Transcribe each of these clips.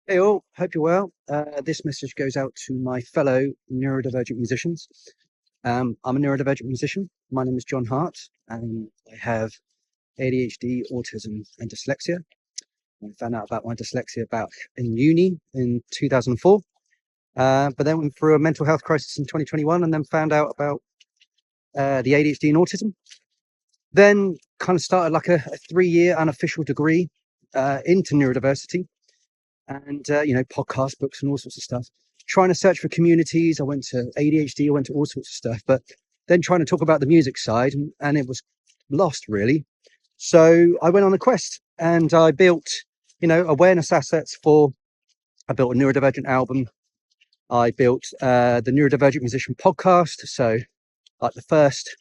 Hey all, hope you're well. This message goes out to my fellow neurodivergent musicians. I'm a neurodivergent musician. My name is John Hart, and I have ADHD, autism, and dyslexia. I found out about my dyslexia back in uni in 2004, but then went through a mental health crisis in 2021, and then found out about the ADHD and autism. Then kind of started like a 3-year unofficial degree into neurodiversity and podcast books and all sorts of stuff, trying to search for communities. I went to ADHD, I went to all sorts of stuff, but then trying to talk about the music side, and it was lost really. So I went on a quest, and I built awareness assets for I built a neurodivergent album. I built the Neurodivergent Musician podcast. So like the first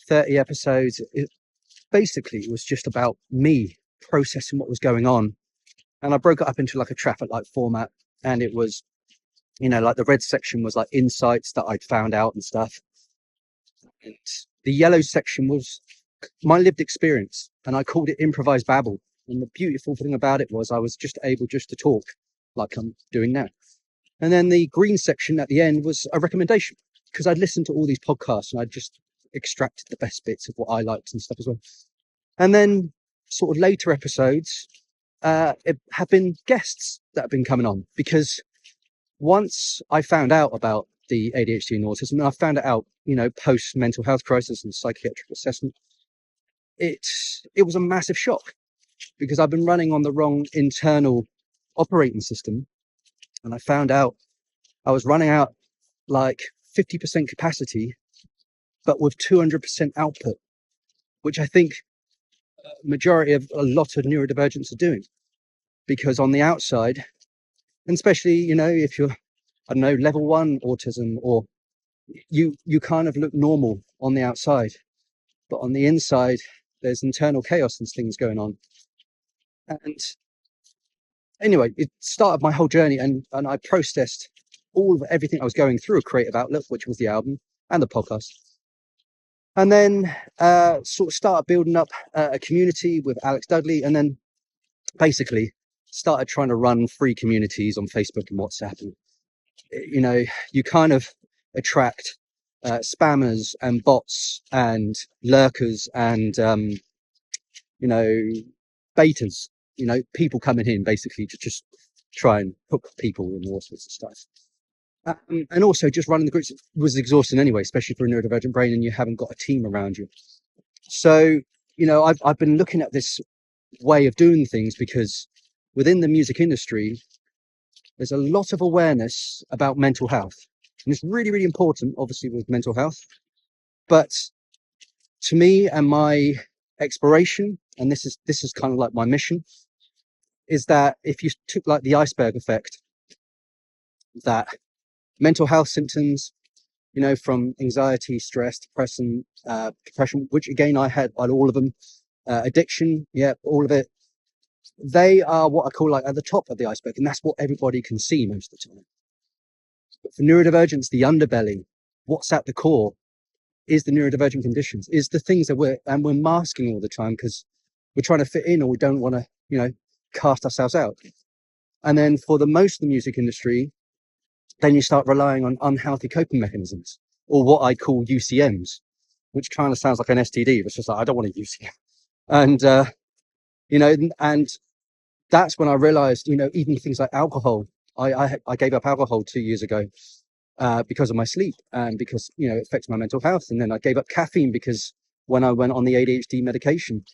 30 episodes, it basically was just about me processing what was going on, and I broke it up into like a traffic light format. And it was, like the red section was like insights that I'd found out and stuff. And the yellow section was my lived experience. And I called it improvised babble. And the beautiful thing about it was I was just able just to talk like I'm doing now. And then the green section at the end was a recommendation, because I'd listened to all these podcasts and I'd just extracted the best bits of what I liked and stuff as well. And then sort of later episodes, it have been guests that have been coming on, because once I found out about the ADHD and autism, and I found it out, post mental health crisis and psychiatric assessment, it was a massive shock, because I've been running on the wrong internal operating system, and I found out I was running out like 50% capacity, but with 200% output, which I think majority of a lot of neurodivergents are doing. Because on the outside, and especially, if you're, I don't know, level 1 autism, or you kind of look normal on the outside, but on the inside, there's internal chaos and things going on. And anyway, it started my whole journey, and I processed everything I was going through a creative outlet, which was the album and the podcast. And then sort of started building up a community with Alex Dudley, and then basically started trying to run free communities on Facebook and WhatsApp. And, you kind of attract spammers and bots and lurkers and, betas, people coming in basically to just try and hook people and all sorts of stuff. And also just running the groups was exhausting anyway, especially for a neurodivergent brain and you haven't got a team around you. So, I've been looking at this way of doing things, because within the music industry, there's a lot of awareness about mental health. And it's really, really important, obviously, with mental health. But to me and my exploration, and this is kind of like my mission, is that if you took like the iceberg effect, that mental health symptoms, from anxiety, stress, depression, which again, I had all of them, addiction, yeah, all of it. They are what I call like at the top of the iceberg, and that's what everybody can see most of the time. But for neurodivergence, the underbelly, what's at the core, is the neurodivergent conditions, is the things that we're masking all the time because we're trying to fit in, or we don't want to, cast ourselves out. And then for the most of the music industry, then you start relying on unhealthy coping mechanisms, or what I call UCMs, which kind of sounds like an STD. It's just like, I don't want a UCM. And, and that's when I realized, even things like alcohol, I gave up alcohol 2 years ago because of my sleep and because, it affects my mental health. And then I gave up caffeine because when I went on the ADHD medication,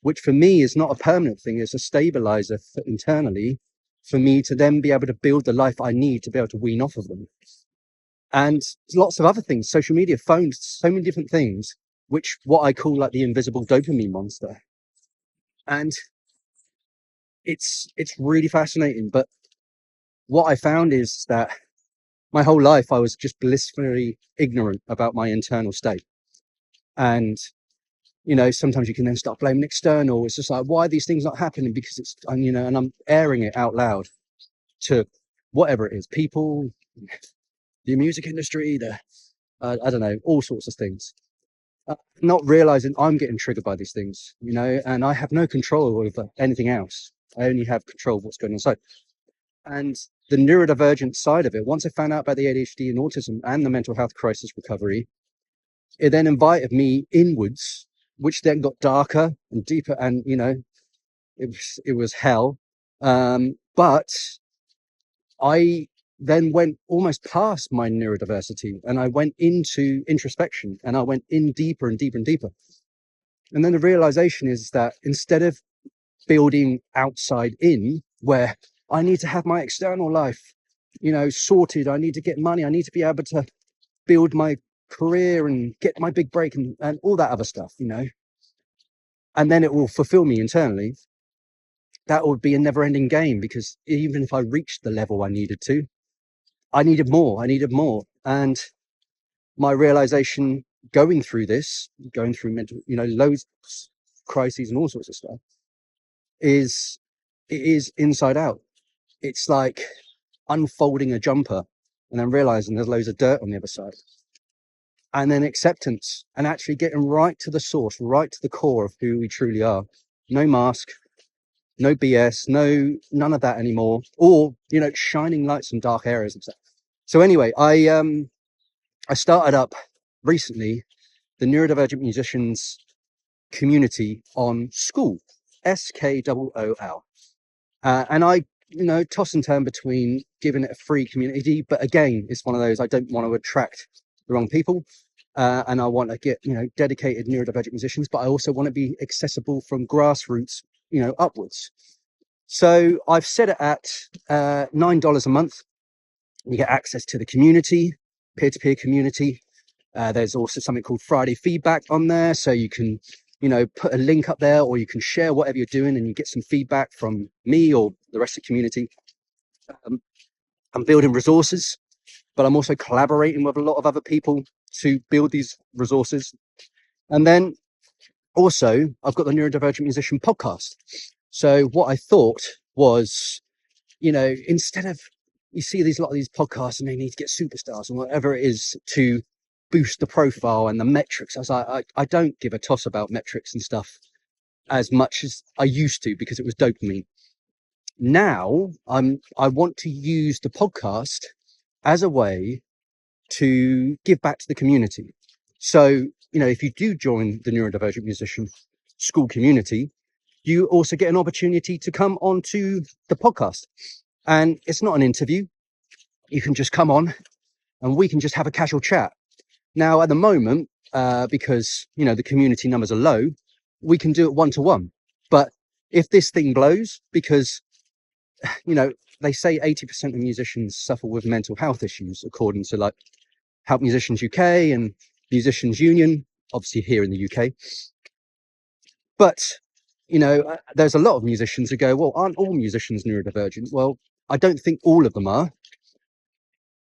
which for me is not a permanent thing, it's a stabilizer internally for me to then be able to build the life I need to be able to wean off of them. And lots of other things, social media, phones, so many different things, which what I call like the invisible dopamine monster. And it's really fascinating. But what I found is that my whole life I was just blissfully ignorant about my internal state. And sometimes you can then start blaming external. It's just like, why are these things not happening? Because it's, and I'm airing it out loud to whatever it is, people, the music industry, I don't know, all sorts of things. Not realizing I'm getting triggered by these things, and I have no control over anything else. I only have control of what's going on. So And the neurodivergent side of it, once I found out about the ADHD and autism and the mental health crisis recovery, it then invited me inwards, which then got darker and deeper. And, it was hell. But I then went almost past my neurodiversity and I went into introspection and I went in deeper and deeper and deeper. And then the realization is that instead of building outside in, where I need to have my external life, sorted, I need to get money, I need to be able to build my career and get my big break and all that other stuff, and then it will fulfill me internally. That would be a never ending game, because even if I reached the level I needed to, I needed more. And my realization going through mental, loads of crises and all sorts of stuff, it is inside out. It's like unfolding a jumper and then realizing there's loads of dirt on the other side. And then acceptance and actually getting right to the source, right to the core of who we truly are. No mask, no BS, none of that anymore. Or, shining lights in dark areas and stuff. So anyway, I started up recently the Neurodivergent Musicians community on School, SKOOL. And I, toss and turn between giving it a free community. But again, it's one of those, I don't want to attract the wrong people. And I want to get, dedicated neurodivergent musicians, but I also want to be accessible from grassroots, upwards. So I've set it at $9 a month. You get access to the community, peer-to-peer community. There's also something called Friday Feedback on there. So you can, put a link up there, or you can share whatever you're doing and you get some feedback from me or the rest of the community. I'm building resources, but I'm also collaborating with a lot of other people to build these resources. And then also I've got the Neurodivergent Musician podcast. So what I thought was, instead of, you see a lot of these podcasts and they need to get superstars and whatever it is to boost the profile and the metrics. I was like, I don't give a toss about metrics and stuff as much as I used to, because it was dopamine. Now I want to use the podcast as a way to give back to the community. So, if you do join the Neurodivergent Musician School community, you also get an opportunity to come onto the podcast. And it's not an interview. You can just come on and we can just have a casual chat. Now, at the moment, because, the community numbers are low, we can do it one-to-one. But if this thing blows, because, they say 80% of musicians suffer with mental health issues, according to Help Musicians UK and Musicians Union, obviously here in the UK. But, there's a lot of musicians who go, well, aren't all musicians neurodivergent? Well, I don't think all of them are,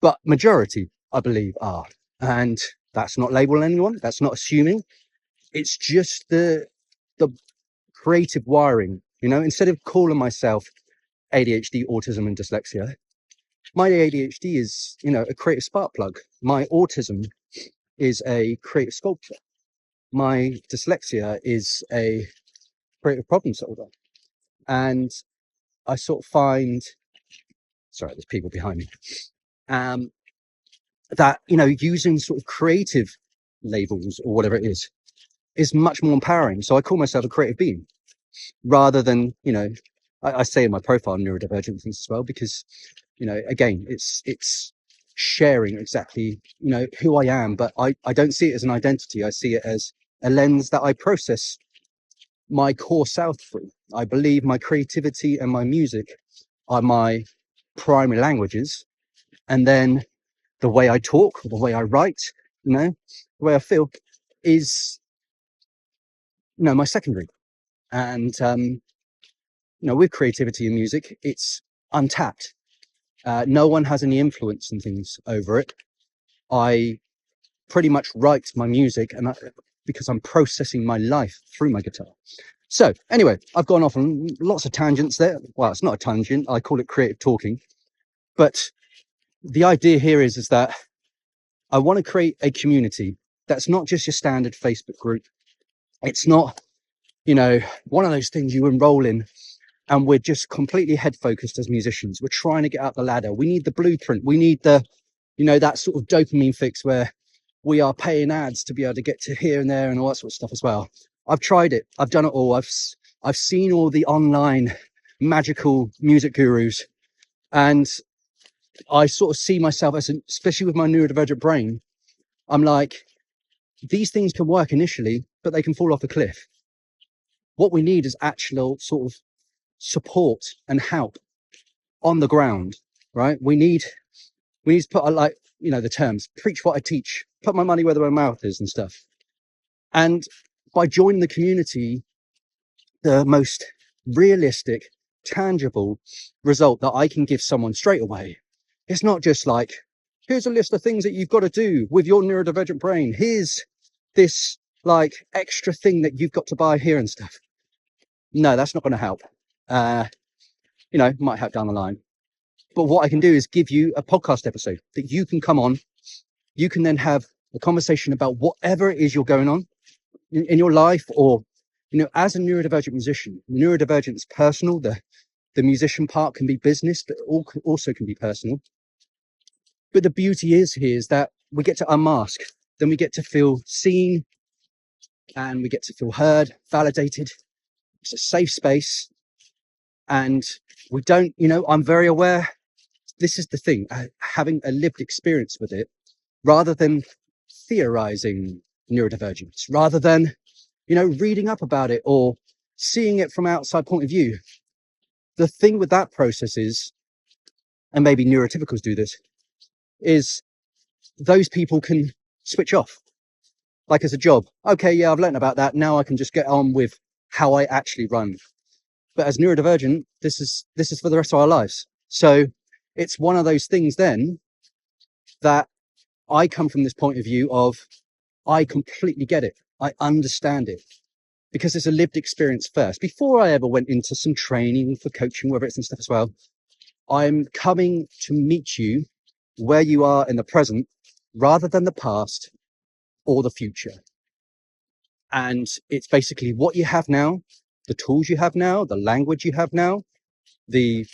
but majority, I believe, are. And that's not labeling anyone. That's not assuming. It's just the creative wiring, instead of calling myself ADHD, autism and dyslexia, my ADHD is, a creative spark plug. My autism is a creative sculpture. My dyslexia is a creative problem solver. And I sort of find, sorry, there's people behind me, that, using sort of creative labels or whatever it is much more empowering. So I call myself a creative being, rather than, I say in my profile neurodivergent things as well, because, again, it's sharing exactly, who I am, but I don't see it as an identity. I see it as a lens that I process my core self through. I believe my creativity and my music are my primary languages, and then the way I talk, the way I write, the way I feel is, my secondary. And with creativity and music, it's untapped. No one has any influence and things over it. I pretty much write my music, and because I'm processing my life through my guitar. So anyway, I've gone off on lots of tangents there. Well, it's not a tangent. I call it creative talking. But the idea here is that I want to create a community that's not just your standard Facebook group. It's not, one of those things you enroll in and we're just completely head focused as musicians. We're trying to get up the ladder. We need the blueprint. We need the, that sort of dopamine fix where we are paying ads to be able to get to here and there and all that sort of stuff as well. I've tried it. I've done it all. I've seen all the online magical music gurus, and I sort of see myself as, especially with my neurodivergent brain, I'm like, these things can work initially, but they can fall off a cliff. What we need is actual sort of support and help on the ground, right? We need to put, like, the terms, preach what I teach, put my money where my mouth is and stuff. And by joining the community, the most realistic, tangible result that I can give someone straight away, it's not just like, here's a list of things that you've got to do with your neurodivergent brain. Here's this like extra thing that you've got to buy here and stuff. No, that's not going to help. Might help down the line. But what I can do is give you a podcast episode that you can come on. You can then have a conversation about whatever it is you're going on in your life, or, as a neurodivergent musician, neurodivergent is personal. The musician part can be business, but also can be personal. But the beauty is that we get to unmask, then we get to feel seen, and we get to feel heard, validated. It's a safe space. And we don't, I'm very aware. This is the thing, having a lived experience with it, rather than theorizing neurodivergence, rather than, reading up about it or seeing it from outside point of view. The thing with that process is, and maybe neurotypicals do this, is those people can switch off, like as a job. Okay, yeah, I've learned about that. Now I can just get on with how I actually run. But as neurodivergent, this is for the rest of our lives. So it's one of those things then that I come from this point of view of, I completely get it. I understand it, because it's a lived experience first. Before I ever went into some training for coaching, whether it's and stuff as well, I'm coming to meet you where you are in the present, rather than the past or the future. And it's basically what you have now, the tools you have now, the language you have now, the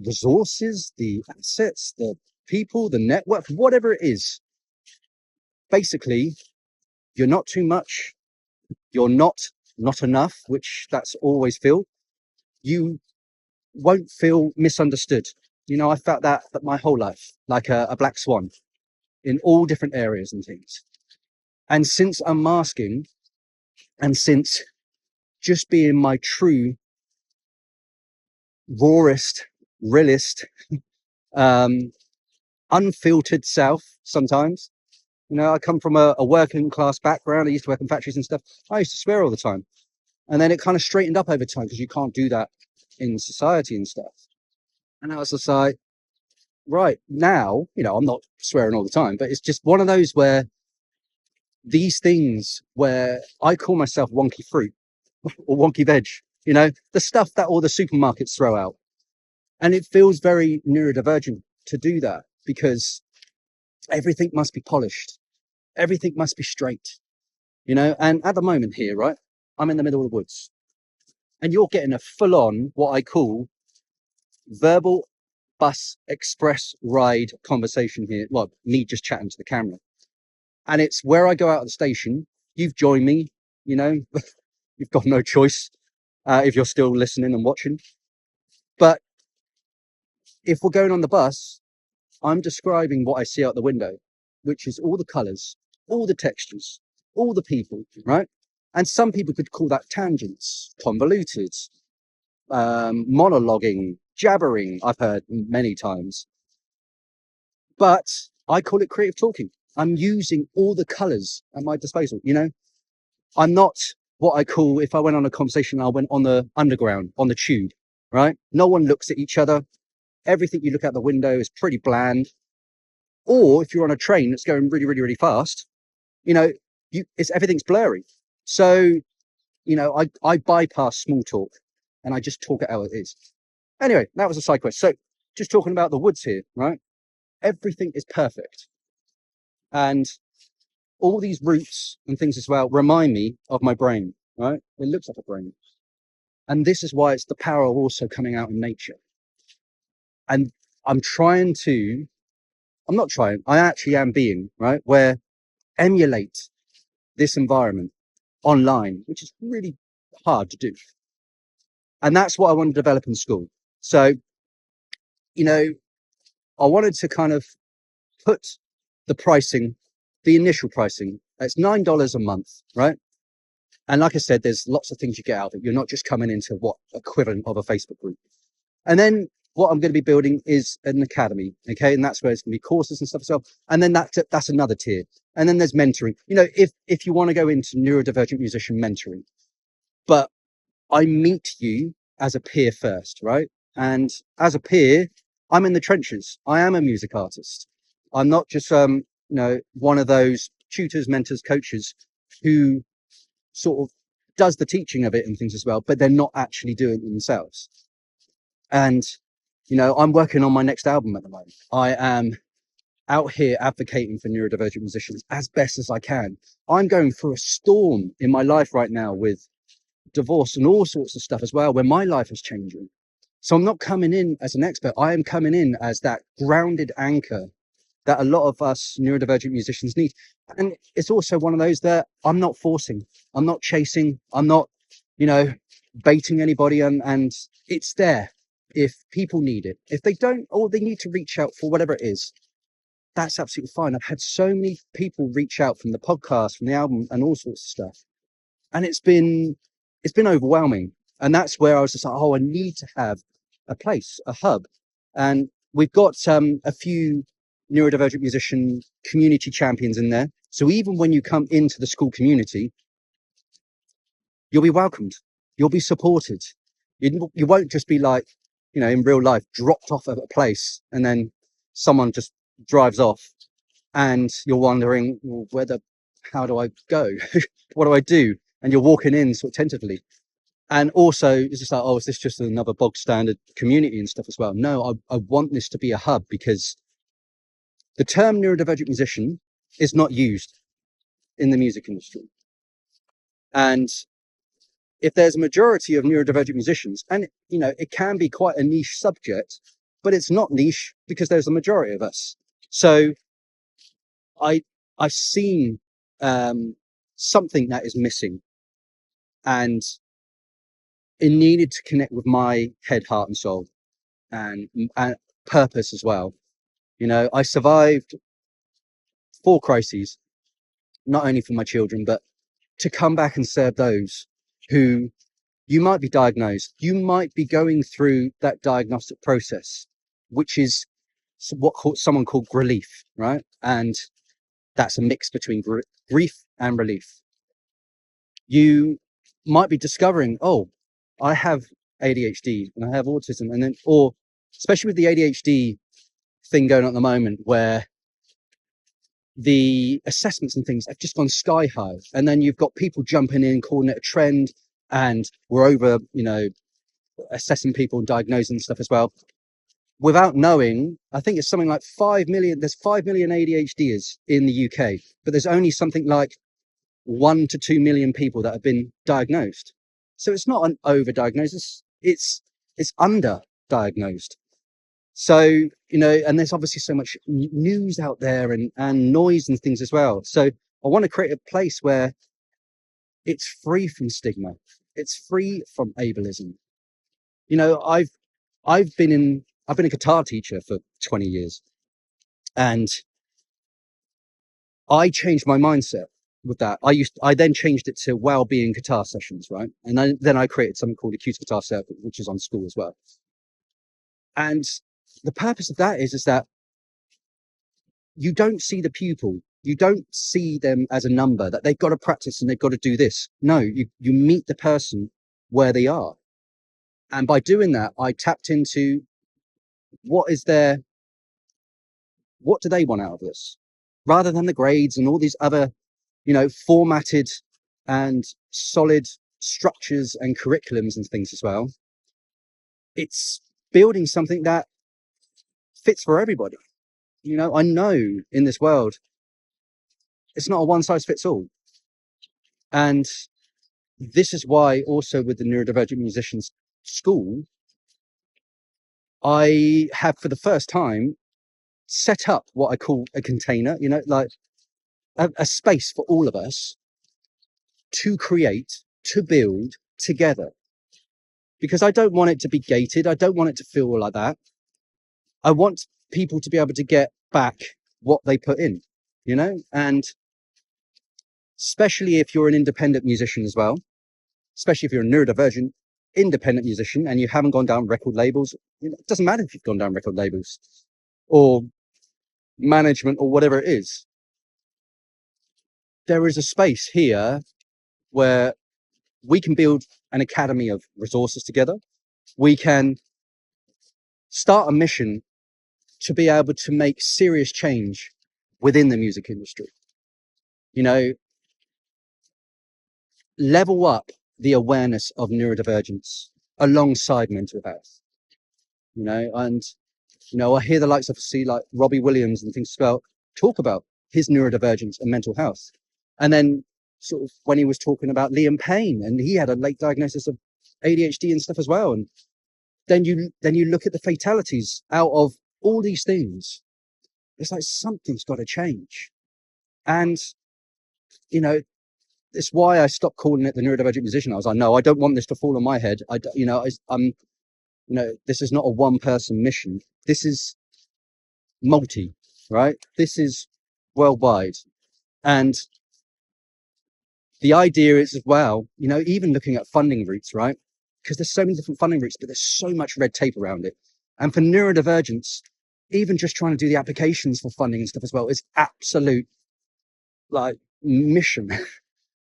resources, the assets, the people, the network, whatever it is. Basically, you're not too much, you're not enough, which that's always feel. You won't feel misunderstood. I felt that my whole life, like a black swan in all different areas and things. And since unmasking, and since just being my true, rawest, realist, unfiltered self sometimes, I come from a working class background. I used to work in factories and stuff. I used to swear all the time. And then it kind of straightened up over time, because you can't do that in society and stuff. And I was just like, right now, I'm not swearing all the time, but it's just one of those where these things where I call myself wonky fruit or wonky veg, the stuff that all the supermarkets throw out. And it feels very neurodivergent to do that, because everything must be polished. Everything must be straight, and at the moment here, right, I'm in the middle of the woods, and you're getting a full-on, what I call verbal bus express ride conversation here. Well, me just chatting to the camera. And it's where I go out of the station. You've joined me, you've got no choice if you're still listening and watching. But if we're going on the bus, I'm describing what I see out the window, which is all the colors, all the textures, all the people, right? And some people could call that tangents, convoluted, monologuing, jabbering, I've heard many times. But I call it creative talking. I'm using all the colors at my disposal, I'm not what I call, if I went on a conversation, I went on the underground, on the tube, right? No one looks at each other. Everything you look out the window is pretty bland. Or if you're on a train that's going really, really, really fast, everything's blurry. So, I bypass small talk and I just talk it how it is. Anyway, that was a side quest. So just talking about the woods here, right? Everything is perfect. And all these roots and things as well remind me of my brain, right? It looks like a brain. And this is why it's the power of also coming out in nature. And I actually am being, right, where emulate this environment online, which is really hard to do. And that's what I want to develop in school. So, I wanted to kind of put the initial pricing, it's $9 a month, right? And like I said, there's lots of things you get out of it. You're not just coming into what equivalent of a Facebook group. And then what I'm going to be building is an academy, okay? And that's where it's going to be courses and stuff as well. And then that's another tier. And then there's mentoring. If you want to go into neurodivergent musician mentoring, but I meet you as a peer first, right? And as a peer, I'm in the trenches. I am a music artist. I'm not just one of those tutors, mentors, coaches who sort of does the teaching of it and things as well, but they're not actually doing it themselves. And I'm working on my next album at the moment. I am out here advocating for neurodivergent musicians as best as I can. I'm going through a storm in my life right now with divorce and all sorts of stuff as well, where my life is changing. So I'm not coming in as an expert. I am coming in as that grounded anchor that a lot of us neurodivergent musicians need. And it's also one of those that I'm not forcing, I'm not chasing, I'm not, baiting anybody, and it's there if people need it. If they don't, or they need to reach out for whatever it is, that's absolutely fine. I've had so many people reach out from the podcast, from the album, and all sorts of stuff. And it's been overwhelming. And that's where I was just like, I need to have a place, a hub. And we've got a few neurodivergent musician community champions in there. So even when you come into the school community, you'll be welcomed, you'll be supported. You won't just be like, in real life, dropped off at a place and then someone just drives off and you're wondering, well, how do I go? What do I do? And you're walking in sort of tentatively. And also, it's just like, is this just another bog standard community and stuff as well? No, I want this to be a hub, because the term neurodivergent musician is not used in the music industry. And if there's a majority of neurodivergent musicians, and it can be quite a niche subject, but it's not niche because there's a majority of us. So I've seen something that is missing, and it needed to connect with my head, heart, and soul, and purpose as well. I survived 4 crises, not only for my children, but to come back and serve those who you might be diagnosed, you might be going through that diagnostic process, which is what someone called relief, right? And that's a mix between grief and relief. You might be discovering, I have ADHD and I have autism, and then, or especially with the ADHD thing going on at the moment, where the assessments and things have just gone sky high, and then you've got people jumping in, calling it a trend, and we're over, assessing people and diagnosing stuff as well, without knowing. I think it's something like 5 million. There's 5 million ADHDers in the UK, but there's only something like 1 to 2 million people that have been diagnosed. So it's not an overdiagnosis, it's underdiagnosed. So, and there's obviously so much news out there and noise and things as well. So I want to create a place where it's free from stigma. It's free from ableism. I've been a guitar teacher for 20 years, and I changed my mindset with that. I then changed it to well-being guitar sessions, right? And then I created something called Acute Guitar Circle, which is on school as well. And the purpose of that is that you don't see the pupil, you don't see them as a number that they've got to practice and they've got to do this. No, you meet the person where they are. And by doing that, I tapped into what do they want out of this, rather than the grades and all these other, formatted and solid structures and curriculums and things as well. It's building something that fits for everybody. I know in this world, it's not a one size fits all. And this is why also with the neurodivergent musicians school, I have for the first time set up what I call a container, you know, like a space for all of us to create, to build together. Because I don't want it to be gated. I don't want it to feel like that. I want people to be able to get back what they put in, you know, and especially if you're an independent musician as well, especially if you're a neurodivergent independent musician and you haven't gone down record labels. You know, it doesn't matter if you've gone down record labels or management or whatever it is. There is a space here where we can build an academy of resources together. We can start a mission to be able to make serious change within the music industry. You know, level up the awareness of neurodivergence alongside mental health. You know, and you know, I hear the likes of like Robbie Williams and things talk about his neurodivergence and mental health. And then sort of when he was talking about Liam Payne, and he had a late diagnosis of ADHD and stuff as well. And then you look at the fatalities out of all these things. It's like something's got to change. And, you know, it's why I stopped calling it the neurodivergent musician. I was like, no, I don't want this to fall on my head. This is not a one person mission. This is multi, right? This is worldwide. And the idea is as well, you know, even looking at funding routes, right? Because there's so many different funding routes, but there's so much red tape around it. And for neurodivergence, even just trying to do the applications for funding and stuff as well is absolute like mission,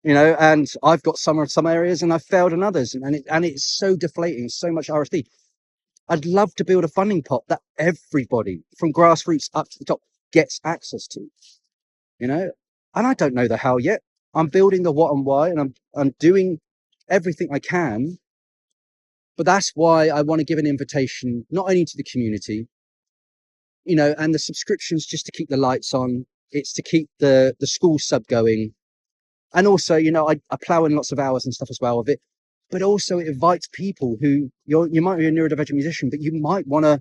you know. And I've got some areas and I've failed in others, and it's so deflating, so much RSD. I'd love to build a funding pot that everybody from grassroots up to the top gets access to, you know. And I don't know the how yet. I'm building the what and why, and I'm doing everything I can. But that's why I want to give an invitation, not only to the community, you know, and the subscriptions just to keep the lights on. It's to keep the school sub going. And also, you know, I plow in lots of hours and stuff as well of it. But also it invites people who you might be a neurodivergent musician, but you might want to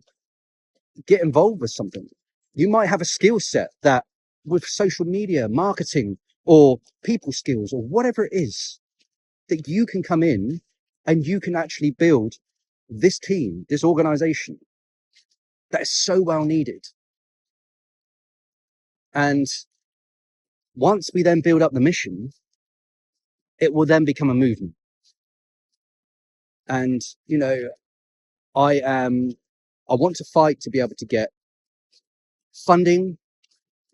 get involved with something. You might have a skill set that with social media, marketing, or people skills, or whatever it is, that you can come in and you can actually build this team, this organization that is so well needed. And once we then build up the mission, it will then become a movement. And, you know, I want to fight to be able to get funding,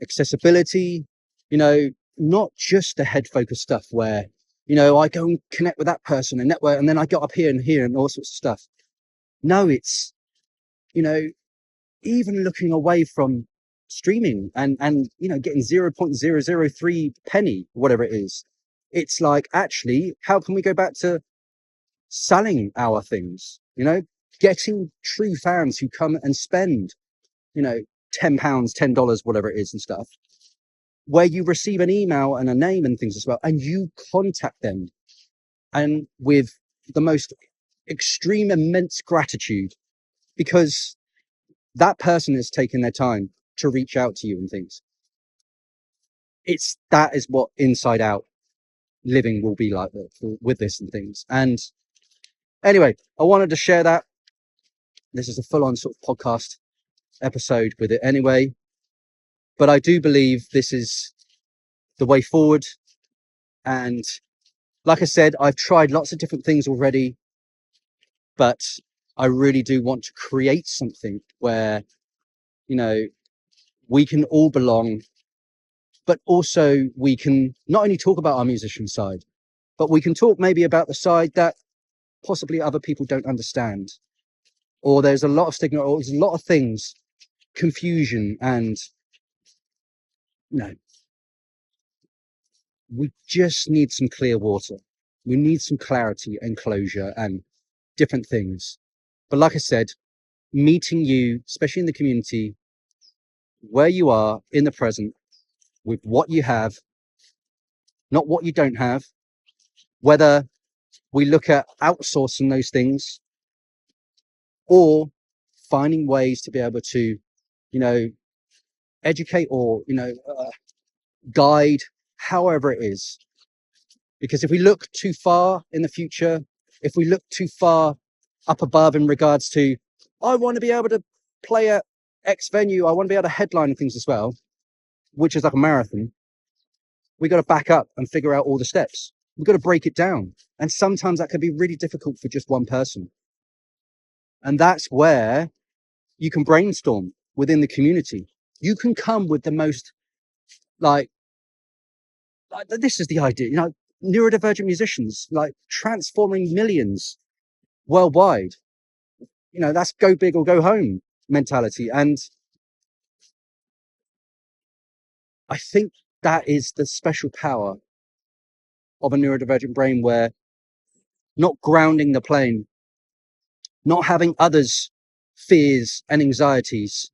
accessibility, you know, not just the head focused stuff where, you know, I go and connect with that person and network, and then I get up here and all sorts of stuff. No, it's, you know, even looking away from streaming and you know, getting 0.003 penny, whatever it is. It's like, actually, how can we go back to selling our things, you know, getting true fans who come and spend, you know, £10, $10, whatever it is and stuff, where you receive an email and a name and things as well, and you contact them and with the most extreme, immense gratitude, because that person has taken their time to reach out to you and things. That is what inside out living will be like with this and things. And anyway, I wanted to share that. This is a full-on sort of podcast episode with it anyway, but I do believe this is the way forward. And like I said, I've tried lots of different things already, but I really do want to create something where, you know, we can all belong, but also we can not only talk about our musician side, but we can talk maybe about the side that possibly other people don't understand, or there's a lot of stigma, or there's a lot of things, confusion, and you know, we just need some clear water. We need some clarity and closure and different things. But like I said, meeting you, especially in the community, where you are in the present, with what you have, not what you don't have, whether we look at outsourcing those things or finding ways to be able to, educate or, guide, however it is. Because if we look too far in the future, if we look too far up above in regards to, I want to be able to play at X venue, I want to be able to headline things as well, which is like a marathon, we got to back up and figure out all the steps. We've got to break it down. And sometimes that can be really difficult for just one person. And that's where you can brainstorm within the community. You can come with the most, like this is the idea, neurodivergent musicians, like transforming millions worldwide. That's go big or go home mentality. And I think that is the special power of a neurodivergent brain, where not grounding the plane, not having others' fears and anxieties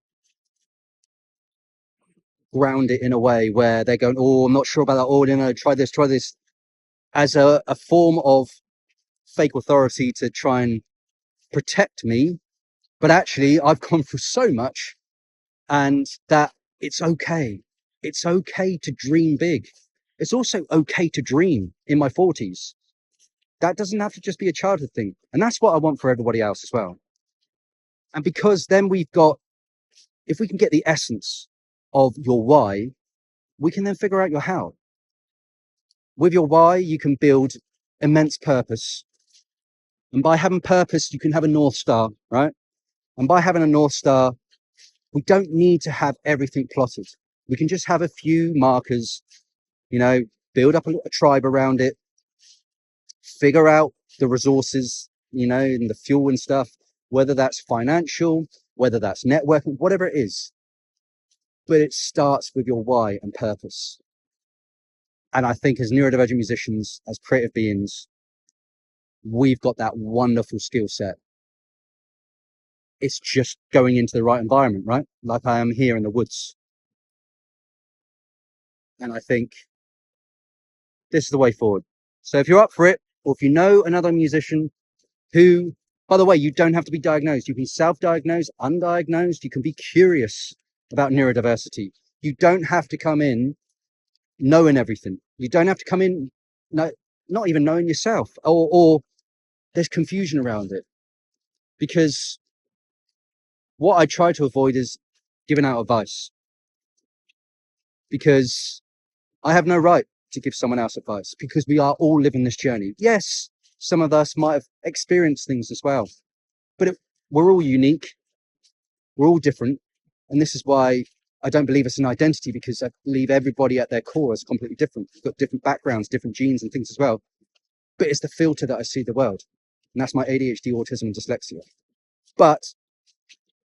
ground it in a way where they're going, oh, I'm not sure about that, oh, try this, as a form of fake authority to try and protect me. But actually, I've gone through so much, and that it's okay. It's okay to dream big. It's also okay to dream in my 40s. That doesn't have to just be a childhood thing. And that's what I want for everybody else as well. And because then if we can get the essence of your why, we can then figure out your how. With your why, you can build immense purpose. And by having purpose, you can have a North Star, right? And by having a North Star, we don't need to have everything plotted. We can just have a few markers, build up a tribe around it, figure out the resources, and the fuel and stuff, whether that's financial, whether that's networking, whatever it is. But it starts with your why and purpose. And I think as neurodivergent musicians, as creative beings, we've got that wonderful skill set. It's just going into the right environment, right? Like I am here in the woods. And I think this is the way forward. So if you're up for it, or if you know another musician who, by the way, you don't have to be diagnosed. You can be self-diagnosed, undiagnosed. You can be curious about neurodiversity. You don't have to come in knowing everything. You don't have to come in not even knowing yourself, or there's confusion around it. Because what I try to avoid is giving out advice, because I have no right to give someone else advice, because we are all living this journey. Yes, some of us might have experienced things as well, but we're all unique. We're all different. And this is why I don't believe it's an identity, because I believe everybody at their core is completely different. We've got different backgrounds, different genes and things as well. But it's the filter that I see the world. And that's my ADHD, autism, and dyslexia. But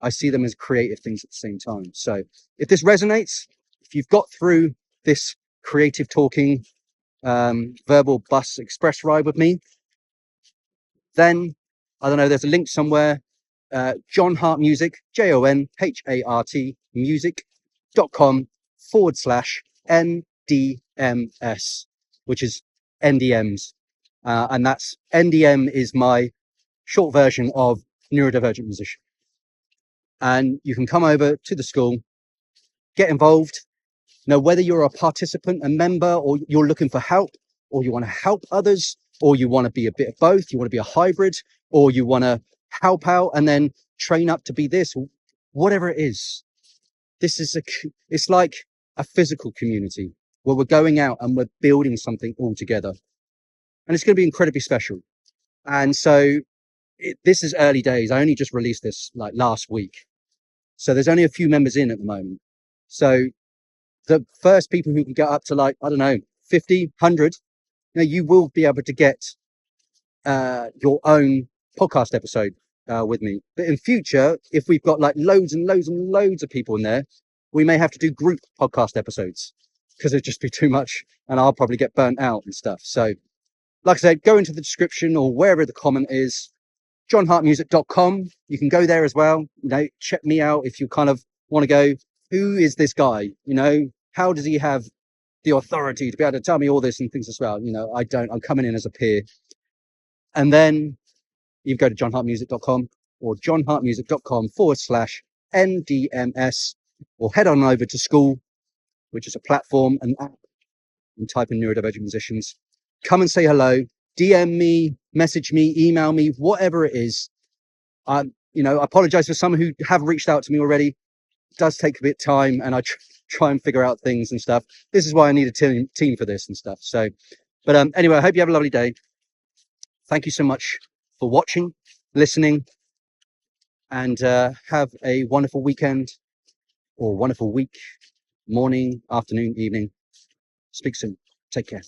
I see them as creative things at the same time. So if this resonates, if you've got through this creative talking, verbal bus express ride with me, then, I don't know, there's a link somewhere, John Hart Music, JONHART music.com/NDMS, which is NDMs. And that's NDM is my short version of neurodivergent musician. And you can come over to the school, get involved. Whether you're a participant, a member, or you're looking for help, or you want to help others, or you want to be a bit of both, you want to be a hybrid, or you want to help out and then train up to be this, whatever it is. It's like a physical community where we're going out and we're building something all together. And it's going to be incredibly special. And so this is early days. I only just released this like last week. So there's only a few members in at the moment. So the first people who can get up to 50, 100, you will be able to get your own podcast episode with me. But in future, if we've got loads and loads and loads of people in there, we may have to do group podcast episodes, because it'd just be too much and I'll probably get burnt out and stuff. So like I said, go into the description or wherever the comment is, johnhartmusic.com. You can go there as well. Check me out if you kind of want to go, who is this guy? How does he have the authority to be able to tell me all this and things as well? I don't. I'm coming in as a peer. And then you go to johnhartmusic.com or johnhartmusic.com/NDMS, or head on over to School, which is a platform, an app, and type in Neurodivergent Musicians. Come and say hello, DM me, message me, email me, whatever it is. I apologize for some who have reached out to me already. It does take a bit of time, and I try and figure out things and stuff. This is why I need a team for this and stuff. So, but anyway, I hope you have a lovely day. Thank you so much for watching, listening, and have a wonderful weekend or wonderful week, morning, afternoon, evening. Speak soon. Take care.